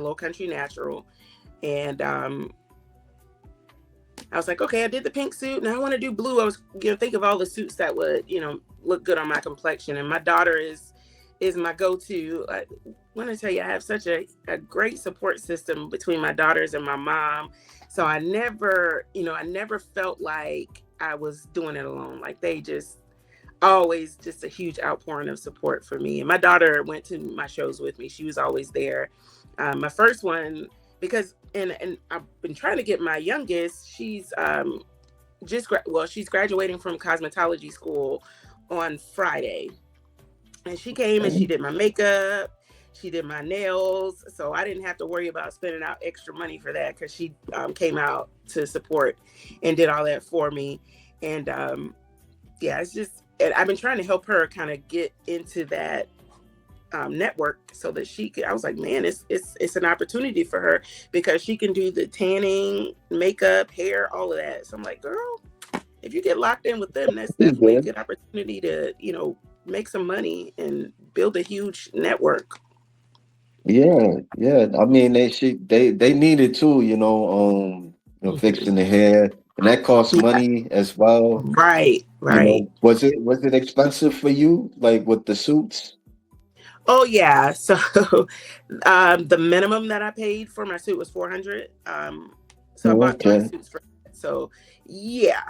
Low Country Natural. And I was like, okay, I did the pink suit. Now I want to do blue. I was think of all the suits that would, look good on my complexion. And my daughter is my go-to. I want to tell you, I have such a great support system between my daughters and my mom. So I never felt like I was doing it alone. Like they just always just a huge outpouring of support for me. And my daughter went to my shows with me. She was always there. My first one, because and I've been trying to get my youngest. She's she's graduating from cosmetology school on Friday, and she came and she did my makeup, she did my nails, so I didn't have to worry about spending out extra money for that because she came out to support and did all that for me. And it's just, and I've been trying to help her kind of get into that network so that she could. I was like, man, it's an opportunity for her because she can do the tanning, makeup, hair, all of that. So I'm like, girl, if you get locked in with them, that's definitely a good opportunity to make some money and build a huge network. Yeah, yeah. I mean, they need it too. Fixing the hair, and that costs Yeah, money as well. right, right. Was it expensive for you, like with the suits? Oh yeah. So the minimum that I paid for my suit was 400. So I Oh, bought three okay. suits for that. So yeah,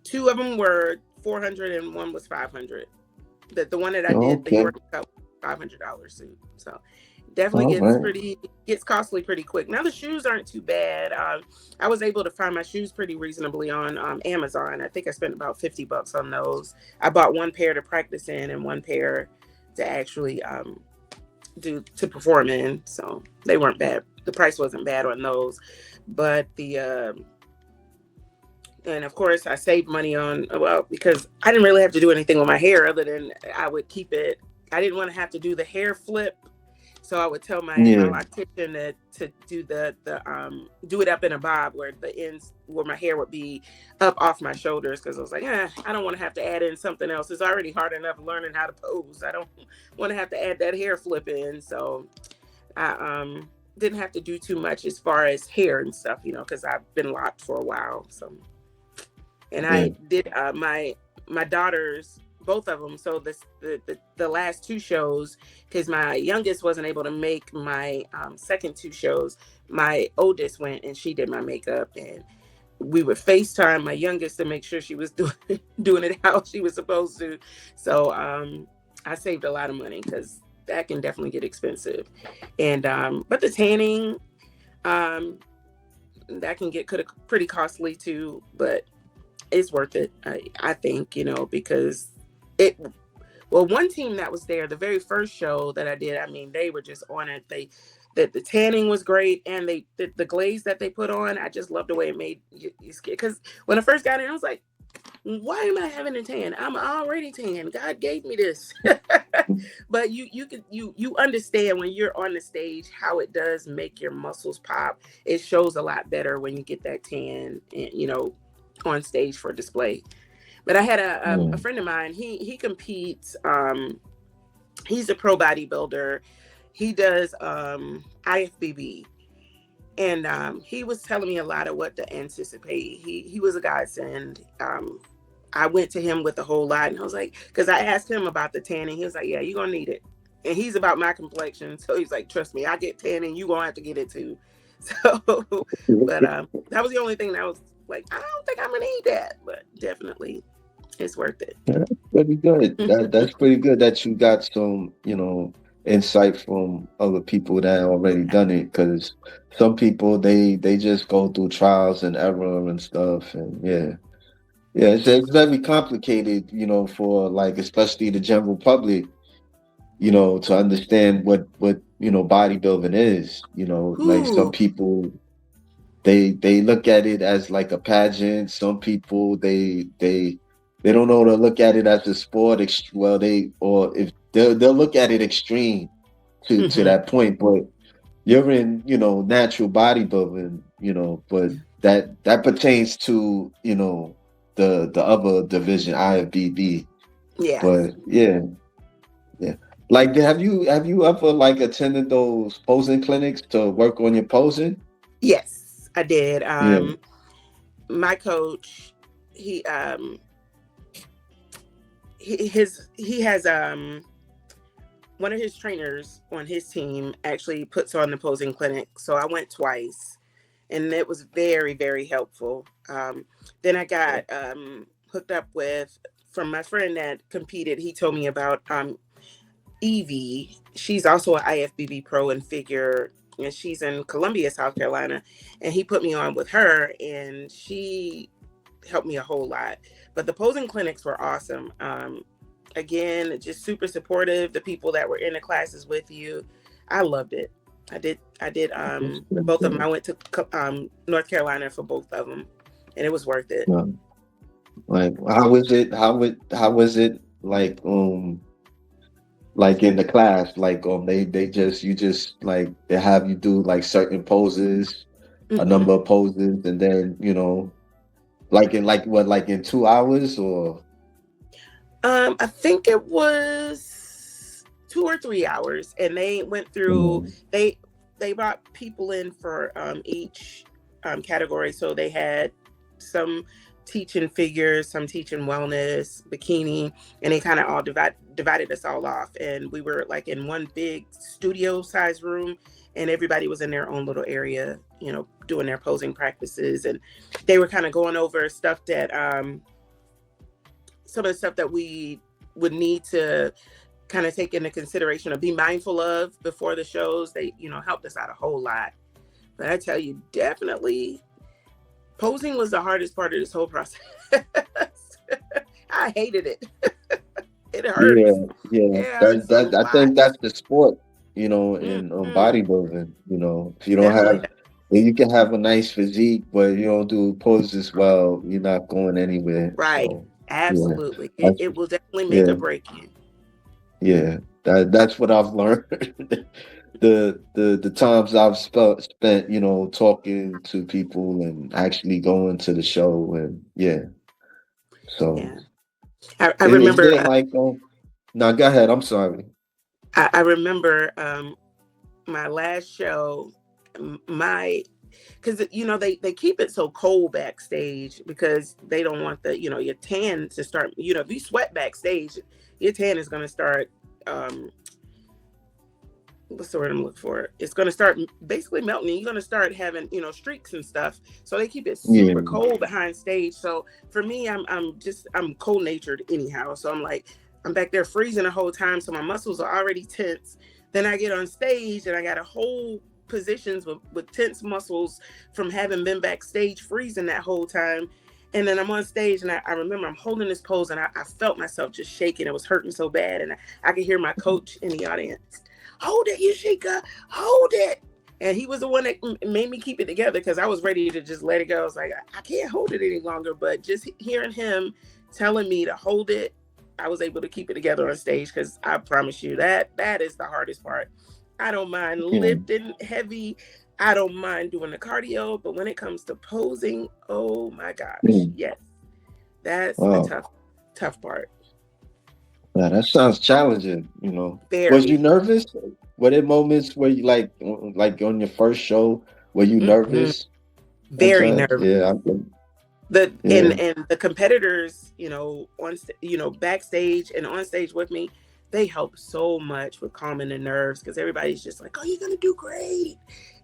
two of them were 400 and one was 500. The one that I Oh, did the okay. York cut $500 suit. So definitely All right. gets costly pretty quick. Now the shoes aren't too bad. I was able to find my shoes pretty reasonably on Amazon. I think I spent about $50 on those. I bought one pair to practice in and one pair to actually to perform in. So they weren't bad. The price wasn't bad on those, but and of course I saved money on, well, because I didn't really have to do anything with my hair other than I would keep it. I didn't want to have to do the hair flip. So I would tell my Yeah. loctician to do the do it up in a bob where the ends where my hair would be up off my shoulders, because I was like, I don't want to have to add in something else. It's already hard enough learning how to pose. I don't want to have to add that hair flip in. So I didn't have to do too much as far as hair and stuff, because I've been locked for a while. So, and Yeah. I did my daughters, both of them. So the last two shows, because my youngest wasn't able to make my second two shows, my oldest went and she did my makeup, and we would FaceTime my youngest to make sure she was doing it how she was supposed to. So I saved a lot of money because that can definitely get expensive. And but the tanning, um, that can get pretty costly too, but it's worth it. I think, because it, well, one team that was there, the very first show that I did, I mean, they were just on it. That the tanning was great, and the glaze that they put on, I just loved the way it made you scared. Because when I first got in, I was like, why am I having a tan? I'm already tan. God gave me this. But you understand when you're on the stage how it does make your muscles pop. It shows a lot better when you get that tan, and on stage for display. But I had a Yeah. friend of mine. He competes. He's a pro bodybuilder. He does IFBB, and he was telling me a lot of what to anticipate. He was a godsend. I went to him with a whole lot, and I was like, because I asked him about the tanning. He was like, yeah, you're gonna need it. And he's about my complexion, so he's like, trust me, I get tanning. You gonna have to get it too. So, but that was the only thing that I was like, I don't think I'm gonna need that, but definitely it's worth it. Yeah, that's pretty good. That's pretty good that you got some, insight from other people that already done it. Because some people they just go through trials and error and stuff, and yeah, yeah, it's very complicated, for like especially the general public, to understand what bodybuilding is. Like some Whew. people they look at it as like a pageant. Some people they don't know to look at it as a sport. Well, or if they'll look at it extreme to Hmm. that point. But you're in natural bodybuilding, but that pertains to the other division, IFBB. Yes. But yeah, yeah. Like, have you ever like attended those posing clinics to work on your posing? Yes, I did. Yeah. My coach, he he has one of his trainers on his team actually puts on the posing clinic. So I went twice, and it was very, very helpful. Then I got hooked up with, from my friend that competed. He told me about Evie. She's also an IFBB pro in figure, and she's in Columbia, South Carolina. And he put me on with her, and she helped me a whole lot. But the posing clinics were awesome. Again, just super supportive. The people that were in the classes with you, I loved it. I did both of them. I went to North Carolina for both of them, and it was worth it. Yeah. Like, how was it? How was it like in the class? Like they just you just like they have you do like certain poses, a Hmm. number of poses, and then like in like what like in 2 hours or I think it was 2 or 3 hours, and they went through. Mhm. They they brought people in for each category. So they had some teaching figures, some teaching wellness, bikini, and they kind of all divided us all off, and we were like in one big studio size room, and everybody was in their own little area, doing their posing practices, and they were kind of going over stuff that some of the stuff that we would need to kind of take into consideration or be mindful of before the shows. They, helped us out a whole lot. But I tell you, definitely posing was the hardest part of this whole process. I hated it. It Yeah, hurts. yeah. It hurts a I lot. think that's the sport, in Mm-hmm. bodybuilding. If you don't Definitely. have, you can have a nice physique, but you don't do poses well, you're not going anywhere. Right. So yeah, Absolutely. It, that's it will definitely make yeah, or break you. yeah. That's what I've learned. The times I've spent, talking to people and actually going to the show and yeah. So Yeah. I remember, there like no, go ahead. I'm sorry. I remember my last show, my because they keep it so cold backstage because they don't want your tan to start. If you sweat backstage, your tan is going to start. What's the word I'm looking for? It's going to start basically melting. You're going to start having streaks and stuff. So they keep it Yeah. super cold behind stage. So for me, I'm cold natured anyhow. So I'm like, I'm back there freezing the whole time. So my muscles are already tense. Then I get on stage and I got to hold positions with tense muscles from having been backstage freezing that whole time. And then I'm on stage and I remember I'm holding this pose and I felt myself just shaking. It was hurting so bad. And I could hear my coach in the audience, hold it, Usheka, hold it. And he was the one that made me keep it together because I was ready to just let it go. I was like, I can't hold it any longer. But just hearing him telling me to hold it, I was able to keep it together on stage because I promise you that is the hardest part. I don't mind Yeah. lifting heavy. I don't mind doing the cardio. But when it comes to posing, oh my gosh, Mm. yes, that's the Wow. tough part. Yeah, that sounds challenging, Was you Very. nervous? Were there moments where you like on your first show, were you Mm-mm. nervous Very sometimes? nervous. Yeah, the yeah. and the competitors, backstage and on stage with me, they help so much with calming the nerves because everybody's just like, oh, you're gonna do great,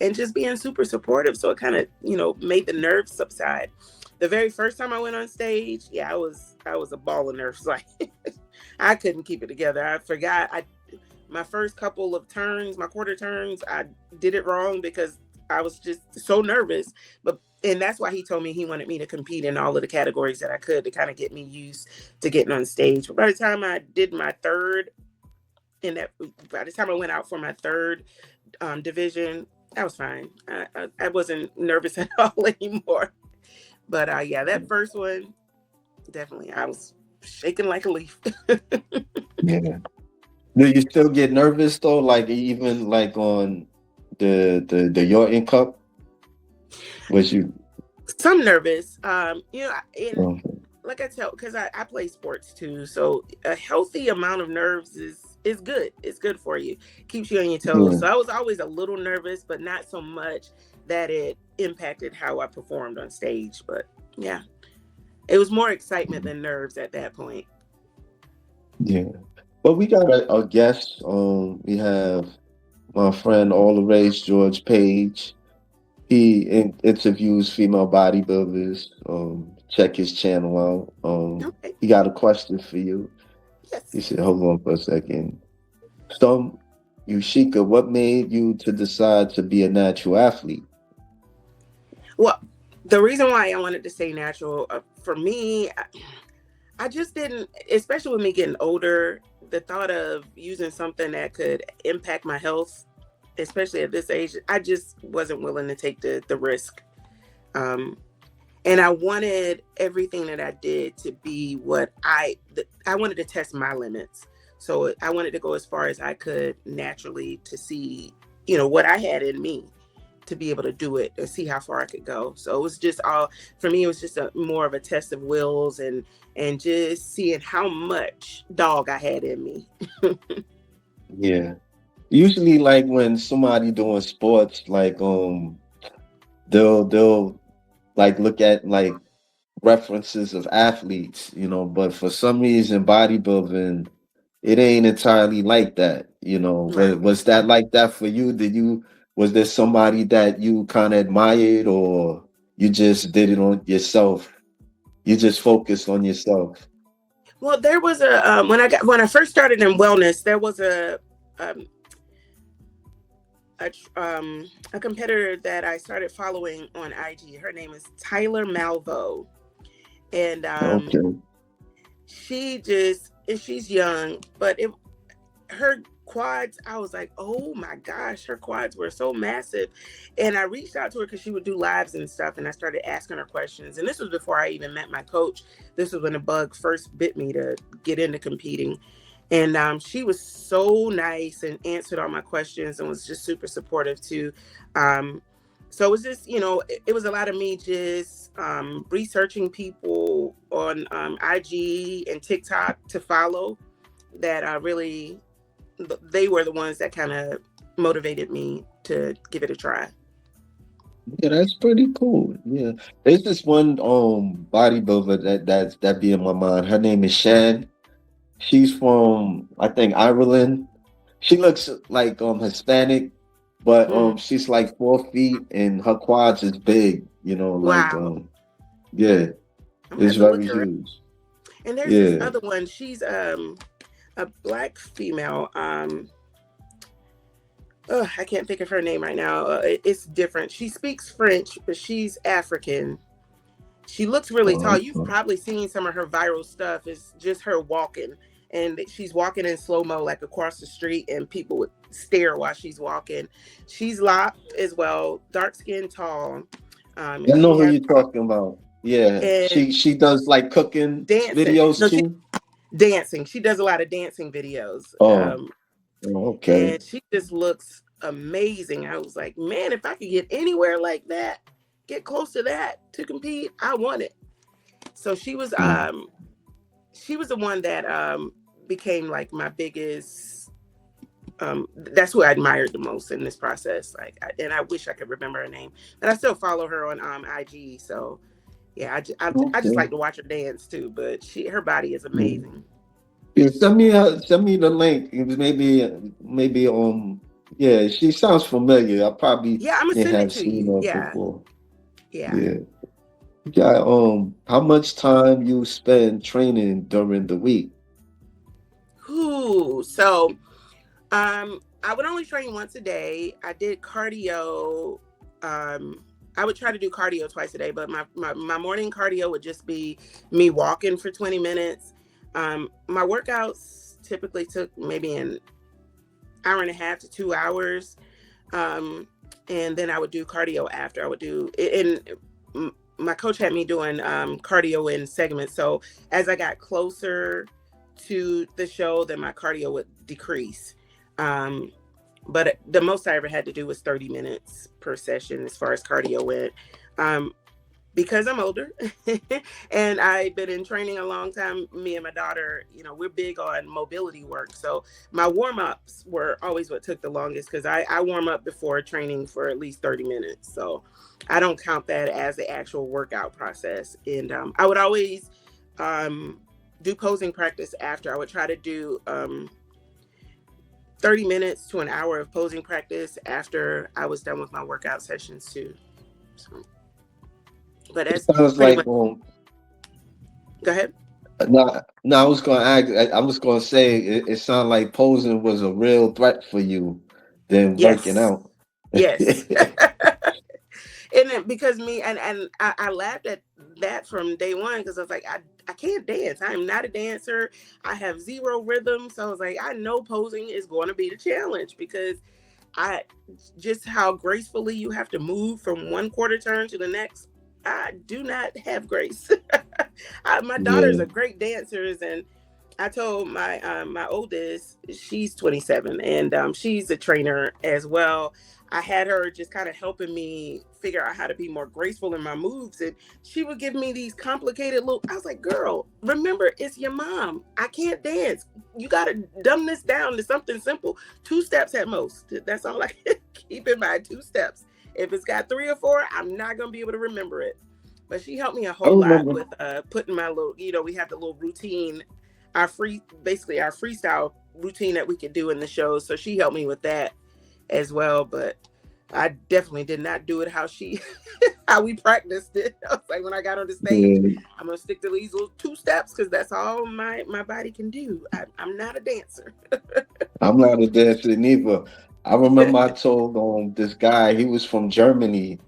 and just being super supportive. So it kind of made the nerves subside. The very first time I went on stage, yeah, I was a ball of nerves. Like I couldn't keep it together. I forgot. My first couple of turns, my quarter turns, I did it wrong because I was just so nervous. And that's why he told me he wanted me to compete in all of the categories that I could to kind of get me used to getting on stage. But by the time I did my third, by the time I went out for my third division, I was fine. I wasn't nervous at all anymore. But yeah, that first one, definitely, I was shaking like a leaf. Yeah. Do you still get nervous though? Like even like on the Yorton Cup? Was you Some nervous, and okay. like I tell, because I play sports too, so a healthy amount of nerves is it's good. It's good for you. Keeps you on your toes. Yeah. So I was always a little nervous, but not so much that it impacted how I performed on stage. But yeah, it was more excitement than nerves at that point. Yeah. But we got a guest. We have my friend all the rage George Page. He interviews female bodybuilders. Check his channel out. Okay. He got a question for you. He Yes. said, "Hold on for a second. So, Usheka, what made you to decide to be a natural athlete?" Well, the reason why I wanted to say natural, for me, I just didn't, especially with me getting older, the thought of using something that could impact my health, especially at this age, I just wasn't willing to take the risk. Um, and I wanted everything that I did to be what I wanted to test my limits. So I wanted to go as far as I could naturally to see, what I had in me to be able to do it and see how far I could go. So it was just all for me. It was just a more of a test of wills and just seeing how much dog I had in me. Yeah. Usually, like when somebody doing sports, like they'll like look at like references of athletes, but for some reason bodybuilding, it ain't entirely like that. Right. Was that like that for you? Was there somebody that you kind of admired, or you just did it on yourself? You just focused on yourself. Well, there was when I first started in wellness, there was um, a competitor that I started following on IG. Her name is Tyler Malvo, and Okay. she's young, but her quads, I was like, oh my gosh, her quads were so massive. And I reached out to her because she would do lives and stuff, and I started asking her questions. And this was before I even met my coach. This was when the bug first bit me to get into competing. And she was so nice and answered all my questions and was just super supportive too. Um, so it was just, it was a lot of me just researching people on IG and TikTok to follow that I really, they were the ones that kind of motivated me to give it a try. Yeah, that's pretty cool. Yeah. There's this one bodybuilder that be in my mind. Her name is Shan. She's from, I think, Ireland. She looks like Hispanic, but Mm, she's like 4 feet and her quads is big, wow. yeah, I'm gonna it's have to look very her up. huge. And there's this Yeah. other one. She's a black female. I can't think of her name right now. It's different. She speaks French, but she's African. She looks really tall. You've Okay. probably seen some of her viral stuff. It's just her walking, and she's walking in slow mo, like across the street, and people would stare while she's walking. She's locked as well, dark skin, tall. I know She who has you're talking about. Yeah. and She does like cooking dancing. videos No, she too. dancing. She does a lot of dancing videos. Oh, okay. And she just looks amazing. I was like, man, if I could get anywhere like that, get close to that to compete, I want it. So Mm. she was the one that became like my biggest that's who I admired the most in this process. Like and I wish I could remember her name, but I still follow her on IG. So yeah, I just Okay. like to watch her dance too, but her body is Yeah. amazing. Yeah, send me the link. It was maybe yeah, she sounds familiar. I probably Yeah, I'm gonna may send it have to seen you. her Yeah. before. Yeah. Yeah. Yeah, how much time you spend training during the week? Who so I would only train once a day. I did cardio. I would try to do cardio twice a day, but my morning cardio would just be me walking for 20 minutes. My workouts typically took maybe an hour and a half to 2 hours. And then I would do cardio after. I would do, and my coach had me doing cardio in segments. So as I got closer to the show, then my cardio would decrease. Um, but the most I ever had to do was 30 minutes per session as far as cardio went. Um, because I'm older and I've been in training a long time. Me and my daughter, we're big on mobility work. So my warm ups were always what took the longest because I warm up before training for at least 30 minutes. So I don't count that as the actual workout process. And I would always do posing practice after. I would try to do 30 minutes to an hour of posing practice after I was done with my workout sessions too. So, but It that's sounds pretty like much. Go ahead. no, no, I was gonna ask, I was gonna say it sounded like posing was a real threat for you than working Yes. out. Yes. And then because me and I laughed at that from day one because I was like, I can't dance. I'm not a dancer. I have zero rhythm. So I was like, I know posing is going to be the challenge because I just how gracefully you have to move from one quarter turn to the next. I do not have grace. My daughters Yeah. are great dancers, and I told my oldest, she's 27, and she's a trainer as well. I had her just kind of helping me figure out how to be more graceful in my moves, and she would give me these complicated little. I was like, "Girl, remember, it's your mom. I can't dance. You got to dumb this down to something simple. 2 steps at most. That's all I can keep in mind. 2 steps. If it's got 3 or 4, I'm not gonna be able to remember it." But she helped me a I whole lot remember. with putting my little. We have the little routine, basically our freestyle routine that we could do in the shows. So she helped me with that as well. But I definitely did not do it how she how we practiced it. I was like, when I got on the stage, Yeah, I'm gonna stick to these little 2 steps because that's all my body can do. I'm not a dancer. I'm not a dancer neither. I remember I told this guy, he was from Germany,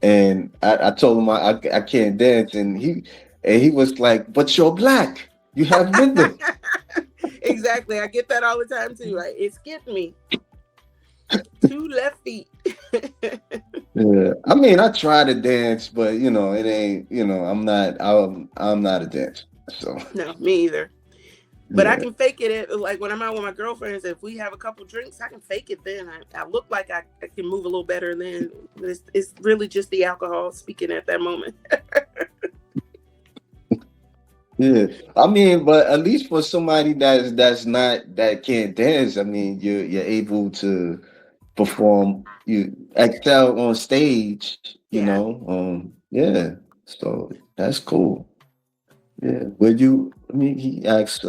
and I told him I can't dance, and he was like, "But you're black. You have rhythm." Exactly. I get that all the time too. Like, it skipped me 2 left feet. Yeah, I mean, I try to dance, but it ain't. I'm not a dancer. So No, me either. But I yeah, can fake it. Like when I'm out with my girlfriends, if we have a couple drinks, I can fake it then. I look like I can move a little better then. It's really just the alcohol speaking at that moment. yeah. I mean, but at least for somebody that's not that can't dance, I mean, you're able to perform, you excel on stage. Yeah. Yeah. So that's cool. Yeah. Would you? I mean, he asked,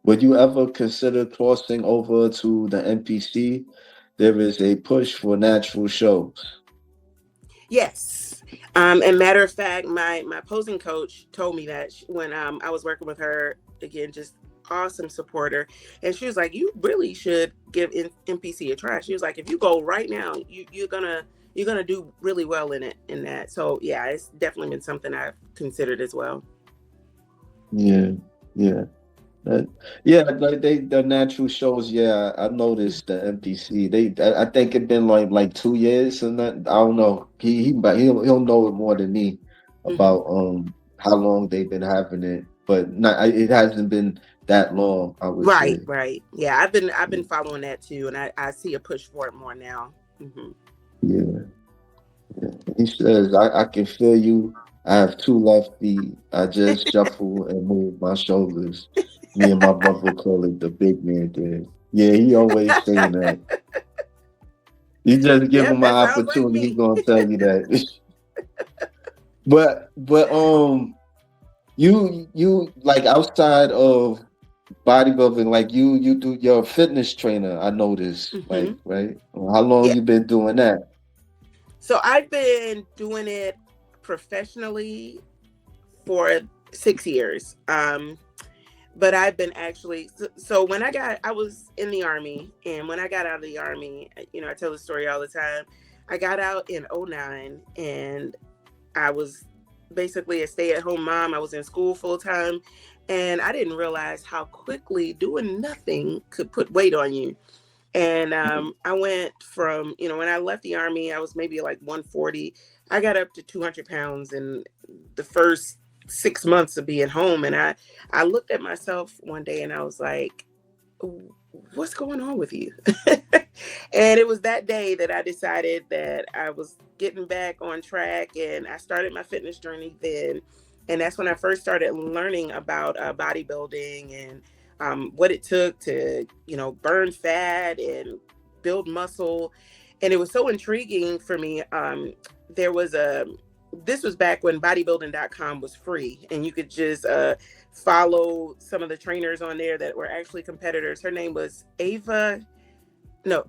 would you ever consider crossing over to the NPC? There is a push for natural shows. Yes. And matter of fact, my posing coach told me that when I was working with her again, just awesome supporter, and she was like, "You really should give NPC a try." She was like, "If you go right now, you're gonna do really well in that." So yeah, it's definitely been something I've considered as well. Yeah. Yeah. That, yeah, like the natural shows. Yeah, I noticed the NPC. I think it been like 2 years, and that I don't know. But he'll know it more than me Hmm. about how long they've been having it, but not it hasn't been that long, I would Right, say. right. Yeah, I've been following that too, and I see a push for it more now. Hmm. Yeah, yeah. He says, I can feel you. I have 2 left feet. I just shuffle and move my shoulders. Me and my brother call it the big man dance. Yeah, he always saying that. You just give Yep, him an that sounds like opportunity, he me. gonna tell you that. But you like outside of bodybuilding, like you do your fitness trainer, I noticed, Hmm. like, right? How long Yeah. you been doing that? So I've been doing it professionally for 6 years. But I've been actually so when I was in the army, and when I got out of the army, I tell the story all the time. I got out in '09, and I was basically a stay-at-home mom. I was in school full time, and I didn't realize how quickly doing nothing could put weight on you. And I went from, when I left the army, I was maybe like 140. I got up to 200 pounds in the first 6 months of being home. And I looked at myself one day and I was like, what's going on with you? And it was that day that I decided that I was getting back on track, and I started my fitness journey then. And that's when I first started learning about bodybuilding and what it took to, burn fat and build muscle. And it was so intriguing for me. There was this was back when bodybuilding.com was free, and you could just follow some of the trainers on there that were actually competitors. Her name was Ava, no,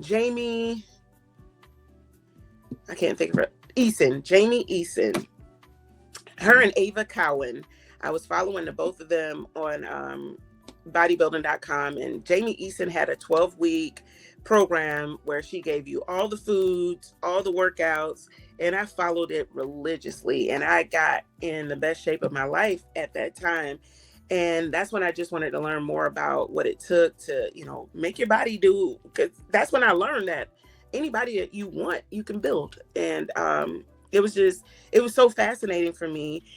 Jamie, I can't think of her, Jamie Eason, her and Ava Cowan. I was following the both of them on bodybuilding.com, and Jamie Eason had a 12-week program where she gave you all the foods, all the workouts, and I followed it religiously, and I got in the best shape of my life at that time. And that's when I just wanted to learn more about what it took to, make your body do, because that's when I learned that anybody that you want, you can build. And it was so fascinating for me.